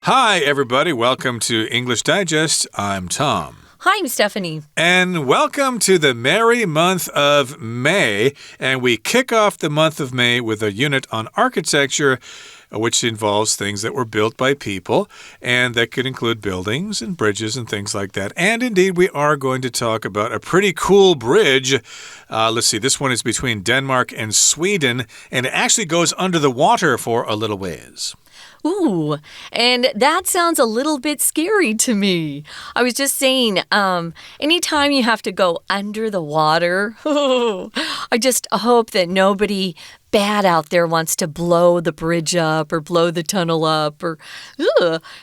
Hi, everybody. Welcome to English Digest. I'm Tom. Hi, I'm Stephanie. And welcome to the merry month of May. And we kick off the month of May with a unit on architecture, which involves things that were built by people, and that could include buildings and bridges and things like that. And indeed, we are going to talk about a pretty cool bridge. Let's see, this one is between Denmark and Sweden, and it actually goes under the water for a little ways. Ooh, and that sounds a little bit scary to me. I was just saying, anytime you have to go under the water, I just hope that nobody bad out there wants to blow the bridge up or blow the tunnel up, or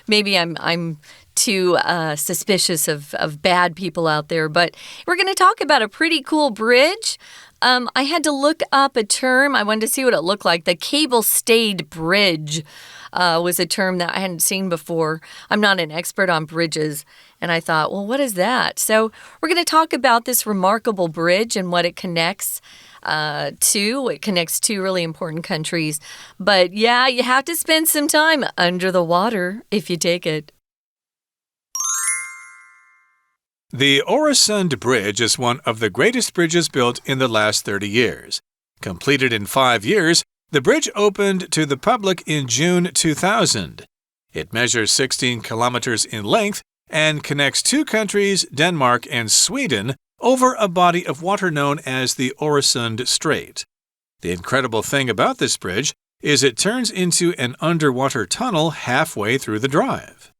maybe I'm too suspicious of bad people out there. But we're going to talk about a pretty cool bridge. I had to look up a term. I wanted to see what it looked like. The cable-stayed bridge was a term that I hadn't seen before. I'm not an expert on bridges, and I thought, well, what is that? So we're going to talk about this remarkable bridge and what it connects to. It connects two really important countries. But yeah, you have to spend some time under the water if you take it. The Oresund Bridge is one of the greatest bridges built in the last 30 years. Completed in 5 years, the bridge opened to the public in June 2000. It measures 16 kilometers in length and connects two countries, Denmark and Sweden, over a body of water known as the Oresund Strait. The incredible thing about this bridge is it turns into an underwater tunnel halfway through the drive.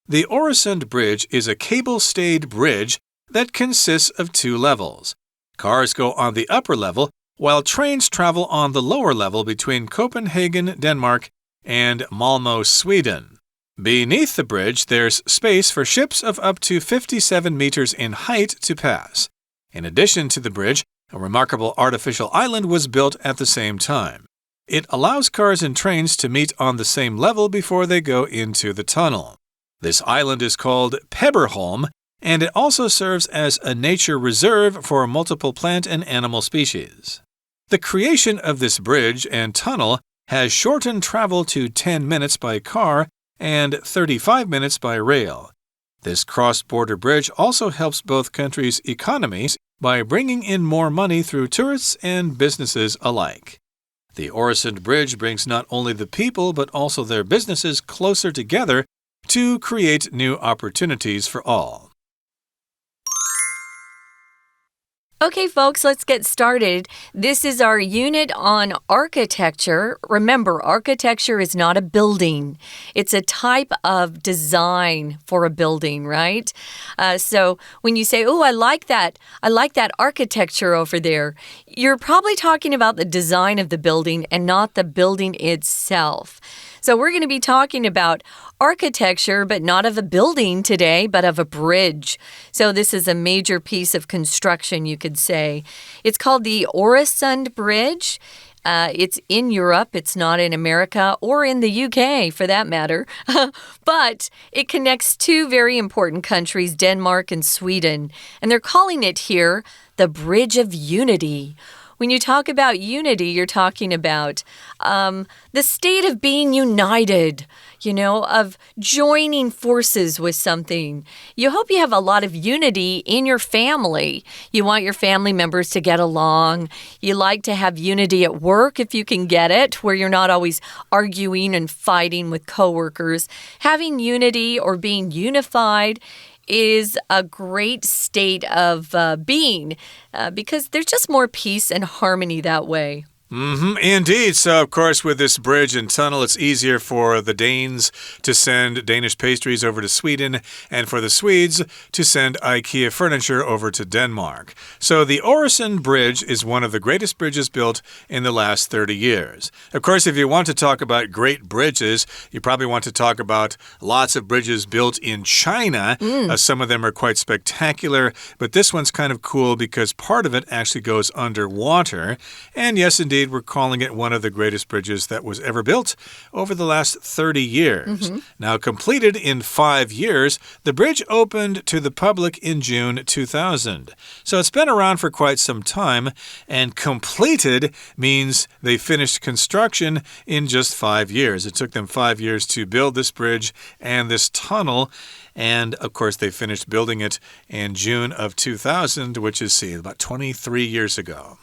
The Oresund Bridge is a cable-stayed bridge that consists of two levels. Cars go on the upper level, while trains travel on the lower level between Copenhagen, Denmark, and Malmö, Sweden. Beneath the bridge, there's space for ships of up to 57 meters in height to pass. In addition to the bridge, a remarkable artificial island was built at the same time. It allows cars and trains to meet on the same level before they go into the tunnel. This island is called Pebberholm, and it also serves as a nature reserve for multiple plant and animal species. The creation of this bridge and tunnel has shortened travel to 10 minutes by car and 35 minutes by rail. This cross-border bridge also helps both countries' economies by bringing in more money through tourists and businesses alike. The Oresund Bridge brings not only the people but also their businesses closer together to create new opportunities for all. Okay, folks, let's get started. This is our unit on architecture. Remember, architecture is not a building. It's a type of design for a building, right? So when you say, oh, I like that architecture over there, you're probably talking about the design of the building and not the building itself. So we're going to be talking about architecture, but not of a building today, but of a bridge. So this is a major piece of construction, you could say. It's called the Oresund Bridge. It's in Europe. It's not in America or in the UK, for that matter. But it connects two very important countries, Denmark and Sweden. And they're calling it here the Bridge of Unity. When you talk about unity, you're talking about the state of being united, of joining forces with something. You hope you have a lot of unity in your family. You want your family members to get along. You like to have unity at work if you can get it, where you're not always arguing and fighting with coworkers. Having unity or being unified is a great state of being because there's just more peace and harmony that way. Indeed. So, of course, with this bridge and tunnel, it's easier for the Danes to send Danish pastries over to Sweden and for the Swedes to send IKEA furniture over to Denmark. So the Oresund Bridge is one of the greatest bridges built in the last 30 years. Of course, if you want to talk about great bridges, you probably want to talk about lots of bridges built in China. Some of them are quite spectacular, but this one's kind of cool because part of it actually goes underwater. And yes, indeed, indeed, we're calling it one of the greatest bridges that was ever built over the last 30 years. Now, completed in 5 years, the bridge opened to the public in June 2000. So it's been around for quite some time, and completed means they finished construction in just 5 years. It took them 5 years to build this bridge and this tunnel. And, of course, they finished building it in June of 2000, which is, about 23 years ago.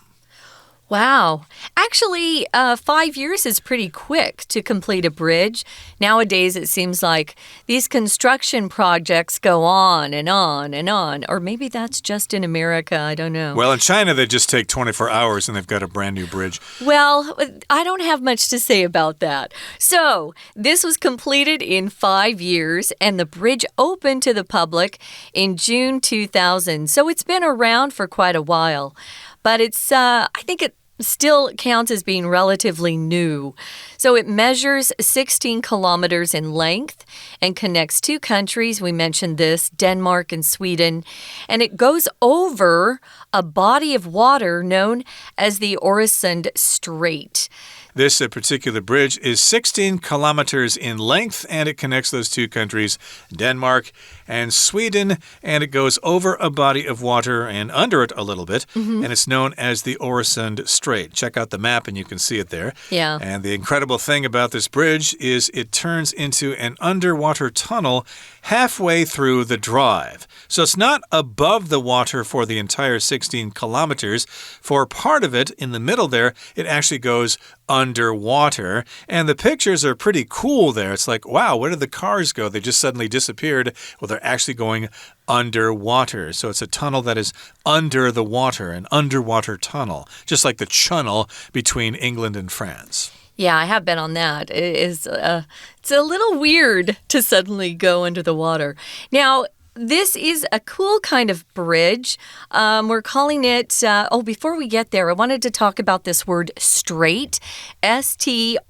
Wow. Actually, 5 years is pretty quick to complete a bridge. Nowadays, it seems like these construction projects go on and on and on. Or maybe that's just in America. I don't know. Well, in China, they just take 24 hours and they've got a brand new bridge. Well, I don't have much to say about that. So, this was completed in 5 years, and the bridge opened to the public in June 2000. So, it's been around for quite a while. But I think it still counts as being relatively new. So it measures 16 kilometers in length and connects 2 countries. We mentioned this, Denmark and Sweden. And it goes over a body of water known as the Oresund Strait. This particular bridge is 16 kilometers in length, and it connects those 2 countries, Denmark and Sweden, and it goes over a body of water and under it a little bit, and it's known as the Oresund Strait. Check out the map and you can see it there. Yeah. And the incredible thing about this bridge is it turns into an underwater tunnel halfway through the drive. So it's not above the water for the entire 16 kilometers. For part of it, in the middle there, it actually goes underwater. And the pictures are pretty cool there. It's like, wow, where did the cars go? They just suddenly disappeared. Well, they're actually going underwater. So it's a tunnel that is under the water, an underwater tunnel, just like the channel between England and France. Yeah, I have been on that. It's a little weird to suddenly go under the water. Now, this is a cool kind of bridge. We're calling it, before we get there, I wanted to talk about this word strait, S-T-R-A-I-T.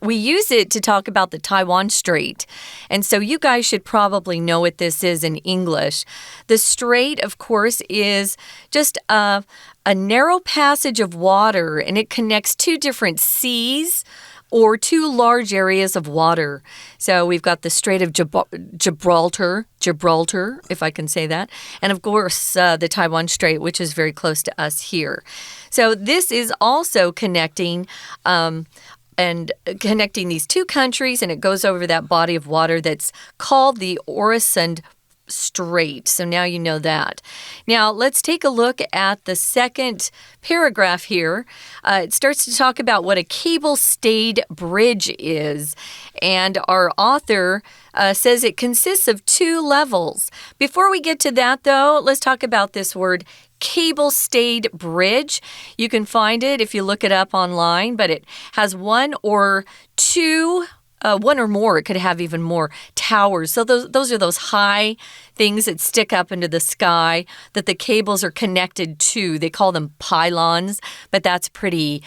We use it to talk about the Taiwan Strait. And so you guys should probably know what this is in English. The strait, of course, is just a narrow passage of water, and it connects 2 different seas or 2 large areas of water. So we've got the Strait of Gibraltar, if I can say that, and of course the Taiwan Strait, which is very close to us here. So this is also connecting these 2 countries, and it goes over that body of water that's called the Oresund Strait. So now you know that. Now let's take a look at the second paragraph here. It starts to talk about what a cable-stayed bridge is. And our author says it consists of 2 levels. Before we get to that, though, let's talk about this word cable-stayed bridge. You can find it if you look it up online, but it has 1 or 2 1 or more, it could have even more towers. So those are those high things that stick up into the sky that the cables are connected to. They call them pylons, but that's pretty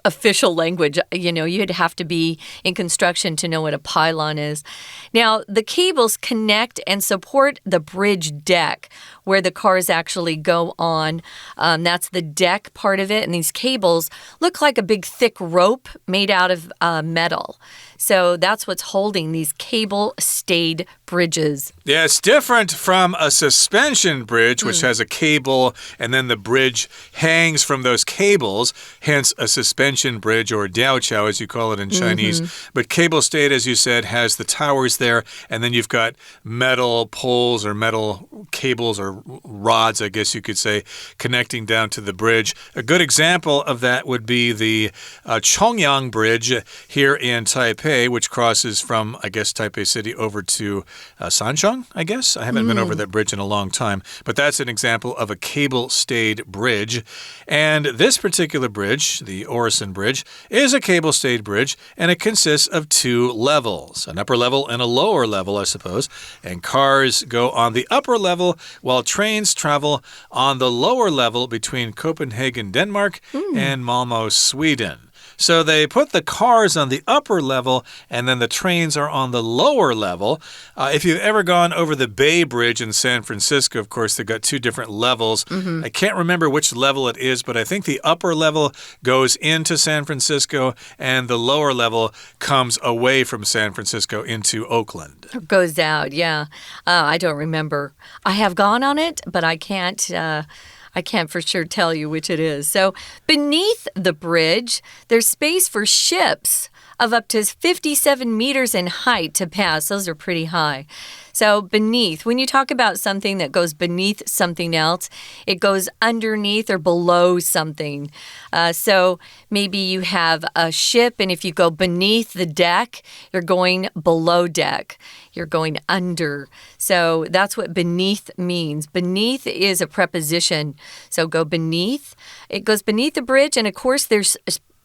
official language. You know, you'd have to be in construction to know what a pylon is. Now, the cables connect and support the bridge deck where the cars actually go on. That's the deck part of it. And these cables look like a big thick rope made out of metal. So that's what's holding these cable-stayed bridges. Yeah, it's different from a suspension bridge, which has a cable, and then the bridge hangs from those cables, hence a suspension bridge, or diaoqiao, as you call it in Chinese. But cable-stayed, as you said, has the towers there, and then you've got metal poles or metal cables or rods, I guess you could say, connecting down to the bridge. A good example of that would be the Chongyang Bridge here in Taipei, which crosses from, I guess, Taipei City over to Sanchong, I guess. I haven't been over that bridge in a long time, but that's an example of a cable-stayed bridge. And this particular bridge, the Oresund Bridge, is a cable-stayed bridge, and it consists of 2 levels, an upper level and a lower level, I suppose. And cars go on the upper level, while trains travel on the lower level between Copenhagen, Denmark, and Malmö, Sweden. So they put the cars on the upper level, and then the trains are on the lower level. If you've ever gone over the Bay Bridge in San Francisco, of course, they've got two different levels. I can't remember which level it is, but I think the upper level goes into San Francisco, and the lower level comes away from San Francisco into Oakland. Goes out, yeah. I don't remember. I have gone on it, but I can't for sure tell you which it is. So beneath the bridge, there's space for ships of up to 57 meters in height to pass. Those are pretty high. So beneath, when you talk about something that goes beneath something else, it goes underneath or below something. So maybe you have a ship, and if you go beneath the deck, you're going below deck. You're going under. So that's what beneath means. Beneath is a preposition. So go beneath. It goes beneath the bridge, and of course there's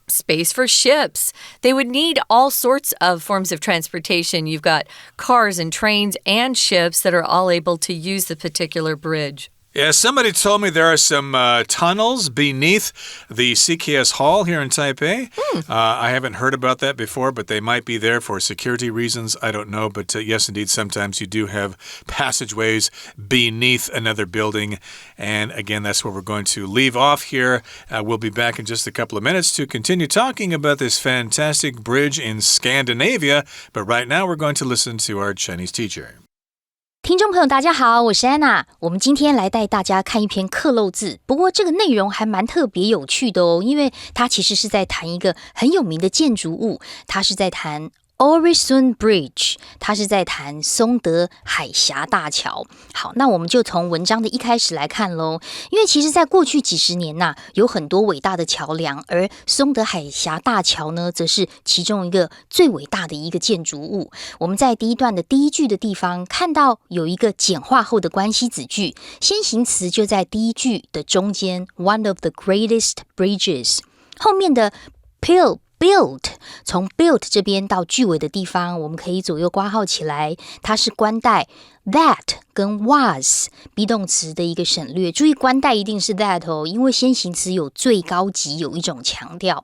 space for ships. They would need all sorts of forms of transportation. You've got cars and trains and ships that are all able to use the particular bridge. Yeah, somebody told me there are some tunnels beneath the CKS Hall here in Taipei. I haven't heard about that before, but they might be there for security reasons. I don't know, but yes, indeed, sometimes you do have passageways beneath another building. And again, that's where we're going to leave off here. We'll be back in just a couple of minutes to continue talking about this fantastic bridge in Scandinavia. But right now, we're going to listen to our Chinese teacher. 听众朋友大家好，我是安娜。我们今天来带大家看一篇课漏字，不过这个内容还蛮特别有趣的哦，因为它其实是在谈一个很有名的建筑物，它是在谈Oresund Bridge， 它是在谈松德海峡大桥。好，那我们就从文章的一开始来看咯，因为其实在过去几十年有很多伟大的桥梁，而松德海峡大桥呢，则是其中一个最伟大的一个建筑物。我们在第一段的第一句的地方看到有一个简化后的关系子句，先行词就在第一句的中间 ，one of the greatest bridges， 后面的 built， 从 built 这边到句尾的地方，我们可以左右括号起来，它是冠带 that 跟 was be 动词的一个省略。注意冠带一定是 that 哦，因为先行词有最高级，有一种强调。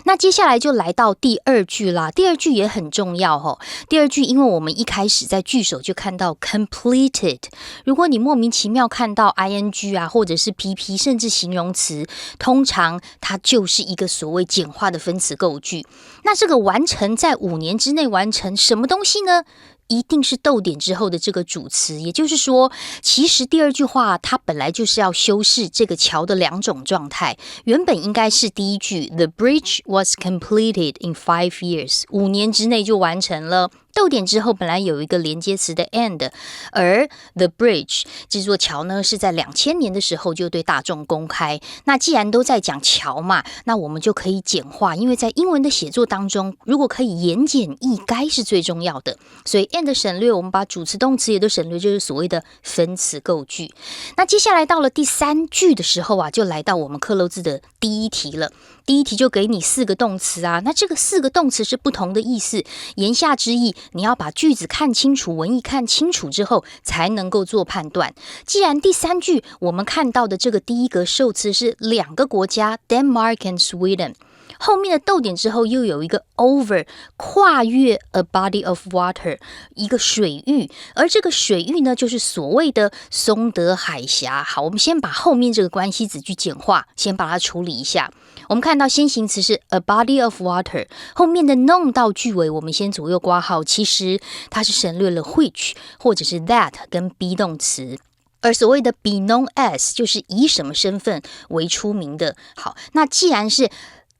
那接下来就来到第二句啦，第二句也很重要哦。第二句因为我们一开始在句首就看到 completed， 如果你莫名其妙看到 ing 啊，或者是 pp 甚至形容词，通常它就是一个所谓简化的分词构句。那这个完成在5年之内完成什么东西呢？一定是逗点之后的这个主词，也就是说，其实第二句话它本来就是要修饰这个桥的两种状态。原本应该是第一句 The bridge was completed in 5 years， 5年之内就完成了。逗点之后本来有一个连接词的 and， 而 the bridge 这座桥呢是在2000年的时候就对大众公开。那既然都在讲桥嘛，那我们就可以简化，因为在英文的写作当中，如果可以言简意赅是最重要的。所以 and 省略，我们把主词动词也都省略，就是所谓的分词构句。那接下来到了第三句的时候就来到我们课漏字的第一题了。第一题就给你4个动词那这个4个动词是不同的意思，言下之意你要把句子看清楚，文意看清楚之后才能够做判断。既然第三句我们看到的这个第一个受词是2个国家 Denmark and Sweden， 后面的逗点之后又有一个 over， 跨越 a body of water， 一个水域，而这个水域呢就是所谓的松德海峡。好，我们先把后面这个关系子句简化，先把它处理一下。我们看到先行词是 a body of water， 后面的 known 到句尾我们先左右括号，其实它是省略了 which 或者是 that 跟 be 动词，而所谓的 be known as 就是以什么身份为出名的。好，那既然是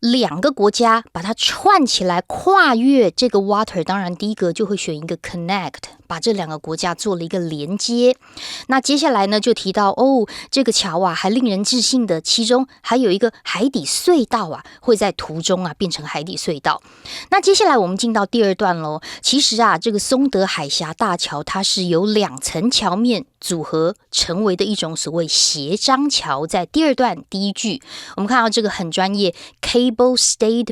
2个国家把它串起来跨越这个 water， 当然第一个就会选一个 connect， 把这2个国家做了一个连接。那接下来呢就提到这个桥还令人置信的，其中还有一个海底隧道会在途中变成海底隧道。那接下来我们进到第二段咯。其实这个松德海峡大桥它是由2层桥面组合成为的一种所谓斜张桥。在第二段第一句我们看到这个很专业 Cable Stayed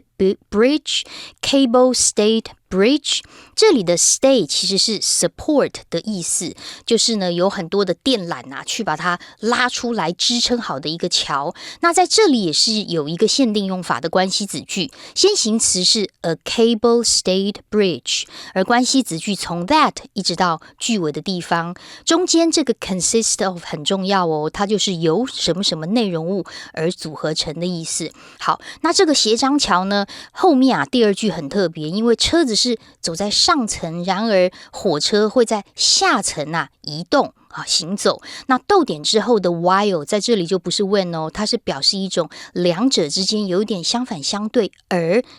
Bridge， Cable Stayed bridge， 这里的 stay 其实是 support 的意思，就是呢有很多的电缆去把它拉出来支撑好的一个桥。那在这里也是有一个限定用法的关系子句，先行词是 a cable-stayed bridge， 而关系子句从 that 一直到句尾的地方，中间这个 consist of 很重要哦，它就是由什么什么内容物而组合成的意思。好，那这个斜张桥呢，后面第二句很特别，因为车子是走在上层，然而火车会在下层移动行走。那逗点之后的 while 在这里就不是 when 哦，它是表示一种两者之间有一点相反相对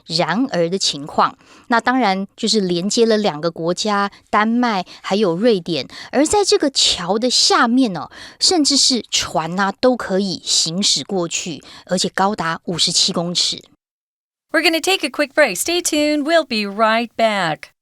然而的情况。那当然就是连接了两个国家，丹麦还有瑞典，而在这个桥的下面甚至是船都可以行驶过去，而且高达57公尺。We're going to take a quick break. Stay tuned. We'll be right back.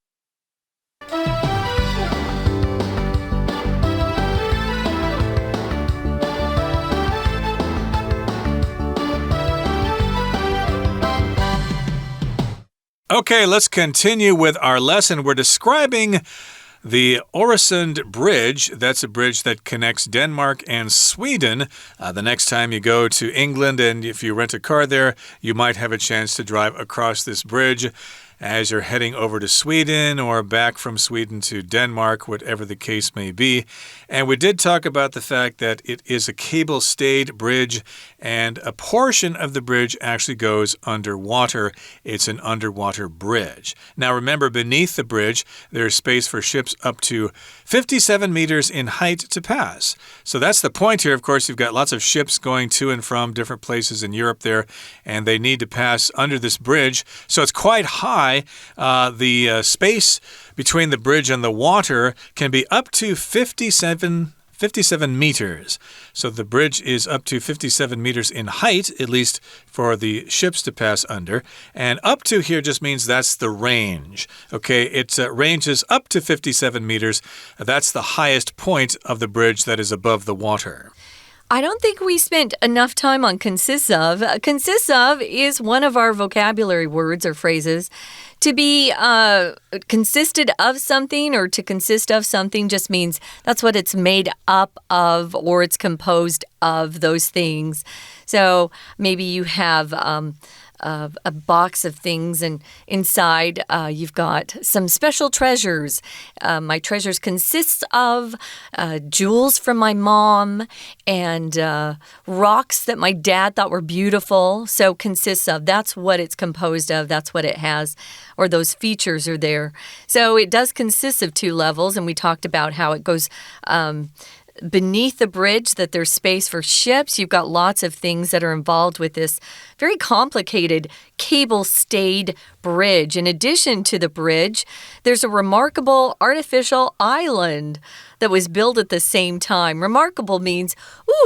Okay, let's continue with our lesson. We're describing the Oresund Bridge. That's a bridge that connects Denmark and Sweden. The next time you go to England and if you rent a car there, you might have a chance to drive across this bridge as you're heading over to Sweden or back from Sweden to Denmark, whatever the case may be. And we did talk about the fact that it is a cable-stayed bridge, and a portion of the bridge actually goes underwater. It's an underwater bridge. Now remember, beneath the bridge, there's space for ships up to 57 meters in height to pass. So that's the point here. Of course, you've got lots of ships going to and from different places in Europe there, and they need to pass under this bridge. So it's quite high. The space between the bridge and the water can be up to 57 meters. So the bridge is up to 57 meters in height, at least for the ships to pass under. And up to here just means that's the range. Okay, it ranges up to 57 meters. That's the highest point of the bridge that is above the water. I don't think we spent enough time on consists of. Consists of is one of our vocabulary words or phrases. To be consisted of something or to consist of something just means that's what it's made up of or it's composed of those things. So maybe you have a box of things and inside you've got some special treasures. My treasures consists of jewels from my mom and rocks that my dad thought were beautiful. So consists of, that's what it's composed of, that's what it has, or those features are there. So it does consist of two levels, and we talked about how it goes beneath the bridge, that there's space for ships. You've got lots of things that are involved with this very complicated cable-stayed bridge. In addition to the bridge, there's a remarkable artificial island that was built at the same time. Remarkable means,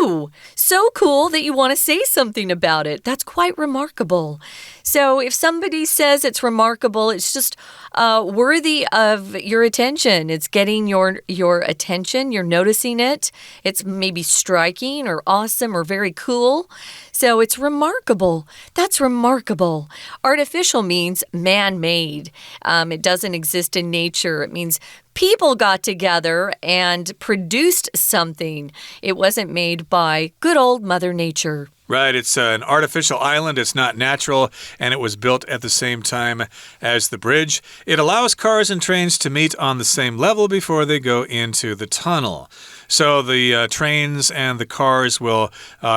ooh, so cool that you want to say something about it. That's quite remarkable. So if somebody says it's remarkable, it's just worthy of your attention. It's getting your attention. You're noticing it. It's maybe striking or awesome or very cool. So it's remarkable. That's remarkable. Artificial means man-made. It doesn't exist in nature. It means people got together and produced something. It wasn't made by good old Mother Nature. Right, it's an artificial island. It's not natural, and it was built at the same time as the bridge. It allows cars and trains to meet on the same level before they go into the tunnel. So the trains and the cars will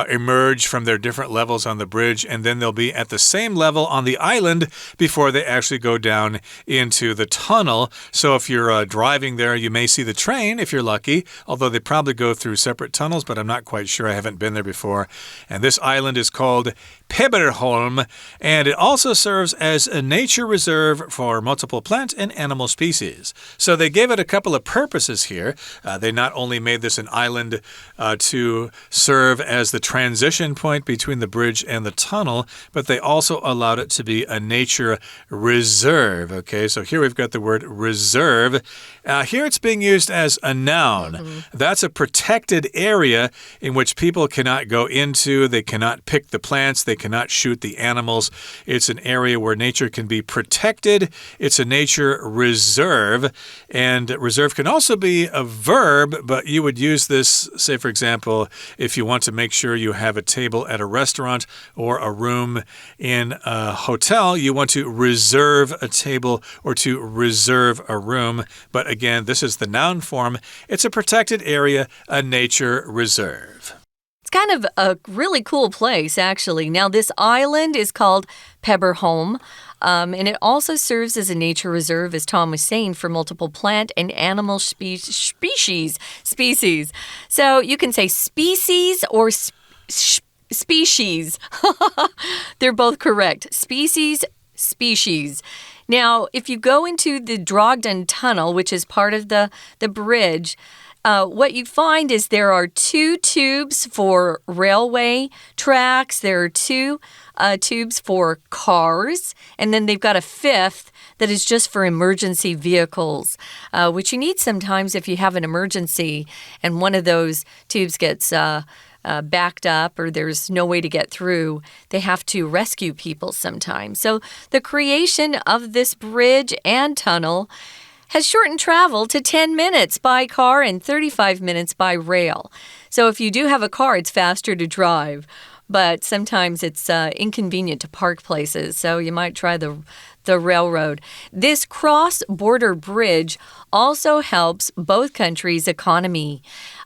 emerge from their different levels on the bridge, and then they'll be at the same level on the island before they actually go down into the tunnel. So if you're driving there, you may see the train if you're lucky, although they probably go through separate tunnels, but I'm not quite sure. I haven't been there before. And this island is called Pebberholm, and it also serves as a nature reserve for multiple plant and animal species. So they gave it a couple of purposes here. They not only made this an island to serve as the transition point between the bridge and the tunnel, but they also allowed it to be a nature reserve. Okay, so here we've got the word reserve. Here it's being used as a noun. That's a protected area in which people cannot go into. They cannot pick the plants. They cannot shoot the animals. It's an area where nature can be protected. It's a nature reserve. And reserve can also be a verb, but you would use this, say, for example, if you want to make sure you have a table at a restaurant or a room in a hotel, you want to reserve a table or to reserve a room. But again, this is the noun form. It's a protected area, a nature reserve. It's kind of a really cool place, actually. Now, this island is called Pebberholm, and it also serves as a nature reserve, as Tom was saying, for multiple plant and animal species. So you can say species or species. They're both correct. Species. Now, if you go into the Drogden Tunnel, which is part of the bridge, what you find is there are 2 tubes for railway tracks. There are 2 tubes for cars. And then they've got a 5th that is just for emergency vehicles, which you need sometimes if you have an emergency and one of those tubes gets backed up or there's no way to get through. They have to rescue people sometimes. So the creation of this bridge and tunnel has shortened travel to 10 minutes by car and 35 minutes by rail. So if you do have a car, it's faster to drive. But sometimes it's inconvenient to park places, so you might try the railroad. This cross-border bridge also helps both countries' economy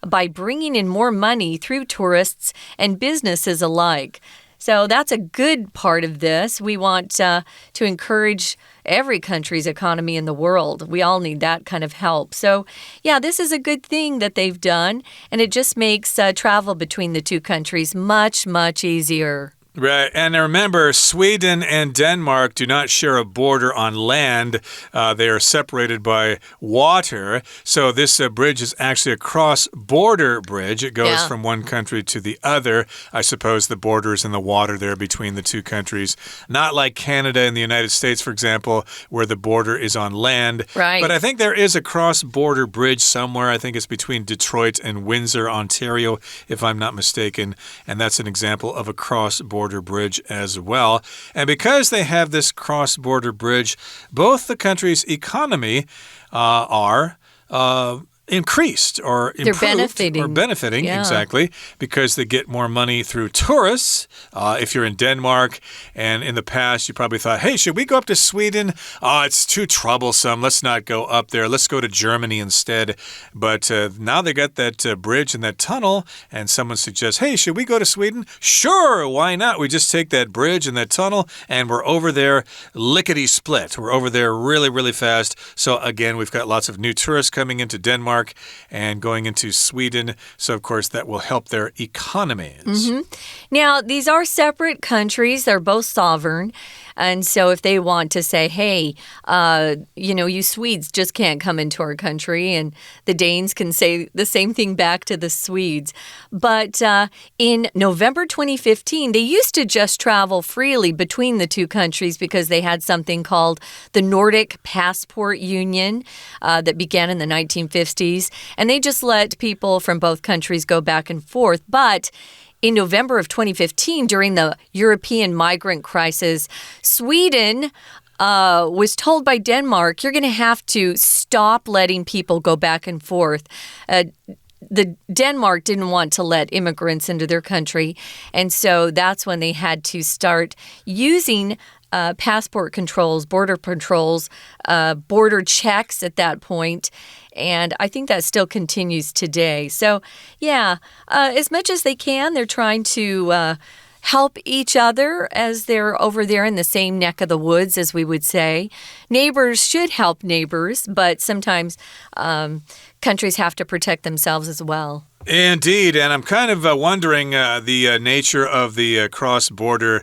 by bringing in more money through tourists and businesses alike. So that's a good part of this. We want to encourage every country's economy in the world. We all need that kind of help. So, yeah, this is a good thing that they've done, and it just makes travel between the two countries much, much easier. Right. And remember, Sweden and Denmark do not share a border on land. They are separated by water. So this bridge is actually a cross-border bridge. It goes from one country to the other. I suppose the border is in the water there between the two countries. Not like Canada and the United States, for example, where the border is on land. Right. But I think there is a cross-border bridge somewhere. I think it's between Detroit and Windsor, Ontario, if I'm not mistaken. And that's an example of a cross-border bridge as well. And because they have this cross-border bridge, both the countries' economy are increased or improved. They're benefiting. Exactly, because they get more money through tourists. If you're in Denmark and in the past you probably thought, hey, should we go up to Sweden? It's too troublesome. Let's not go up there. Let's go to Germany instead. But now they got that bridge and that tunnel, and someone suggests, hey, should we go to Sweden? Sure, why not? We just take that bridge and that tunnel and we're over there lickety-split. We're over there really, really fast. So again, we've got lots of new tourists coming into Denmark and going into Sweden. So, of course, that will help their economies. Now, these are separate countries. They're both sovereign. And so if they want to say, hey, you Swedes just can't come into our country, and the Danes can say the same thing back to the Swedes. But in November 2015, they used to just travel freely between the two countries because they had something called the Nordic Passport Union that began in the 1950s. And they just let people from both countries go back and forth. But in November of 2015, during the European migrant crisis, Sweden was told by Denmark, you're going to have to stop letting people go back and forth. Denmark didn't want to let immigrants into their country, and so that's when they had to start using passport controls, border checks at that point. And I think that still continues today. So, yeah, as much as they can, they're trying to help each other as they're over there in the same neck of the woods, as we would say. Neighbors should help neighbors, but sometimes countries have to protect themselves as well. Indeed, and I'm kind of wondering the nature of the cross-border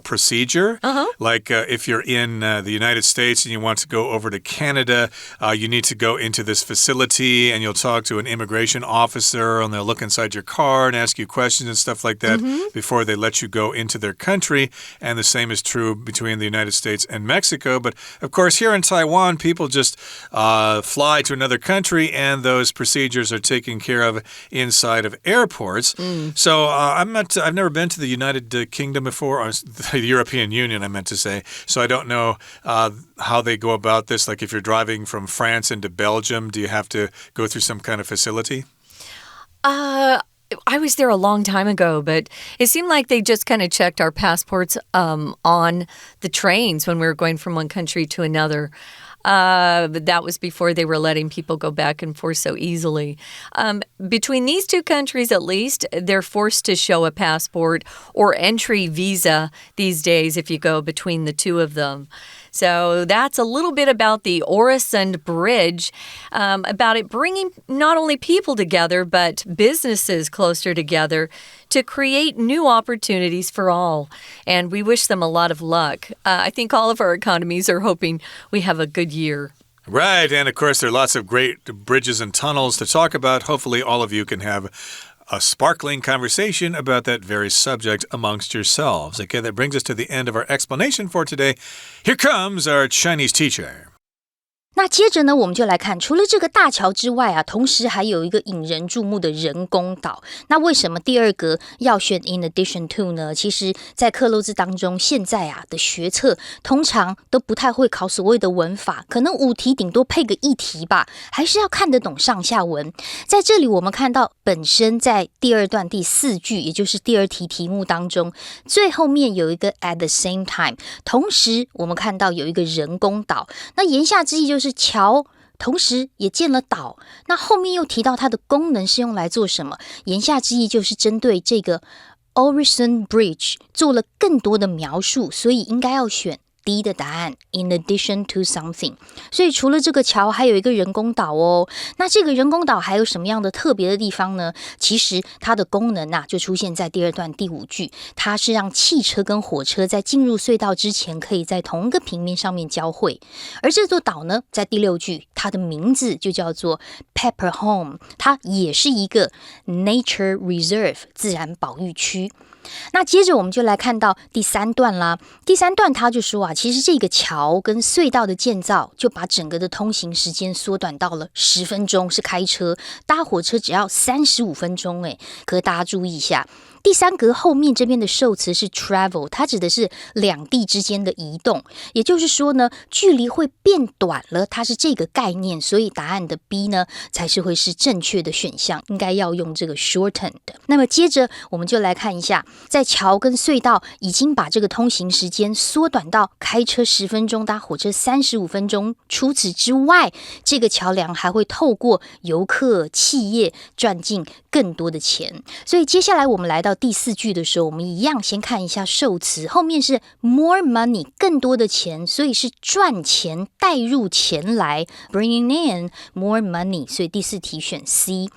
procedure. Like if you're in the United States and you want to go over to Canada, you need to go into this facility and you'll talk to an immigration officer and they'll look inside your car and ask you questions and stuff like that before they let you go into their country. And the same is true between the United States and Mexico. But of course, here in Taiwan, people just fly to another country and those procedures are taken care of inside of airports. So I've never been to the United Kingdom before, or the European Union, I meant to say. So I don't know how they go about this. Like if you're driving from France into Belgium, do you have to go through some kind of facility? I was there a long time ago, but it seemed like they just kind of checked our passports on the trains when we were going from one country to another. But that was before they were letting people go back and forth so easily. Between these two countries, at least, they're forced to show a passport or entry visa these days if you go between the two of them. So that's a little bit about the Oresund Bridge, about it bringing not only people together, but businesses closer together to create new opportunities for all. And we wish them a lot of luck. I think all of our economies are hoping we have a good year. Right, and of course there are lots of great bridges and tunnels to talk about. Hopefully all of you can have a sparkling conversation about that very subject amongst yourselves. Okay, that brings us to the end of our explanation for today. Here comes our Chinese teacher. 那接着呢，我们就来看，除了这个大桥之外啊，同时还有一个引人注目的人工岛。那为什么第二格要选 in addition to 呢？其实在课漏字当中，现在啊的学测通常都不太会考所谓的文法，可能5题顶多配个1题吧，还是要看得懂上下文。在这里我们看到本身在第二段第4句，也就是第2题题目当中，最后面有一个 at the same time， 同时我们看到有一个人工岛。那言下之意就是桥同时也建了岛，那后面又提到它的功能是用来做什么？言下之意就是针对这个 Oresund Bridge 做了更多的描述，所以应该要选D 的答案 in addition to something。 所以除了这个桥还有一个人工岛哦。那这个人工岛还有什么样的特别的地方呢？其实它的功能就出现在第2段第5句，它是让汽车跟火车在进入隧道之前可以在同一个平面上面交汇。而这座岛呢，在第6句它的名字就叫做 Pepper Home， 它也是一个 Nature Reserve 自然保育区。那接着我们就来看到第3段啦。第3段他就说其实这个桥跟隧道的建造就把整个的通行时间缩短到了10分钟，是开车，搭火车只要35分钟。可是大家注意一下，第3格后面这边的受词是 travel， 它指的是两地之间的移动，也就是说呢，距离会变短了，它是这个概念，所以答案的 B 呢才是会是正确的选项，应该要用这个 shortened。 那么接着我们就来看一下，在桥跟隧道已经把这个通行时间缩短到开车10分钟，搭火车35分钟。除此之外，这个桥梁还会透过游客企业赚进更多的钱。所以接下来我们来到第4句的时候，我们一样先看一下受词，后面是 more money 更多的钱，所以是赚钱带入钱来 bringing in more money， 所以第4题选 C。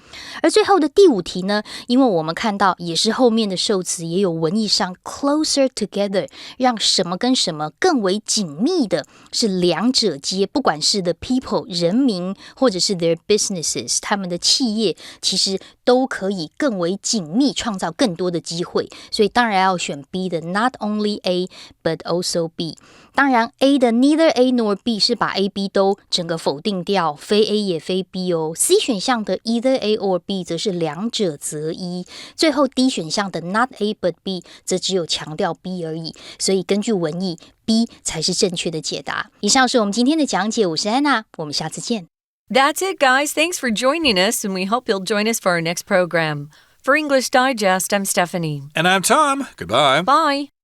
而最后的第5题呢，因为我们看到也是后面的受词也有文意上 closer together， 让什么跟什么更为紧密的是两者接，不管是 the people 人民或者是 their businesses 他们的企业，其实都可以更为紧密，创造更多的机会，所以当然要选 B 的 not only A but also B。 当然 A 的 neither A nor B 是把 A、B 都整个否定掉，非 A 也非 B 哦。 C 选项的 either A or B 则是两者择一，最后 D 选项的 not A but B 则只有强调 B 而已，所以根据文意 B 才是正确的解答。以上是我们今天的讲解，我是安娜，我们下次见。 That's it, guys. Thanks for joining us, and we hope you'll join us for our next program. For English Digest, I'm Stephanie. And I'm Tom. Goodbye. Bye.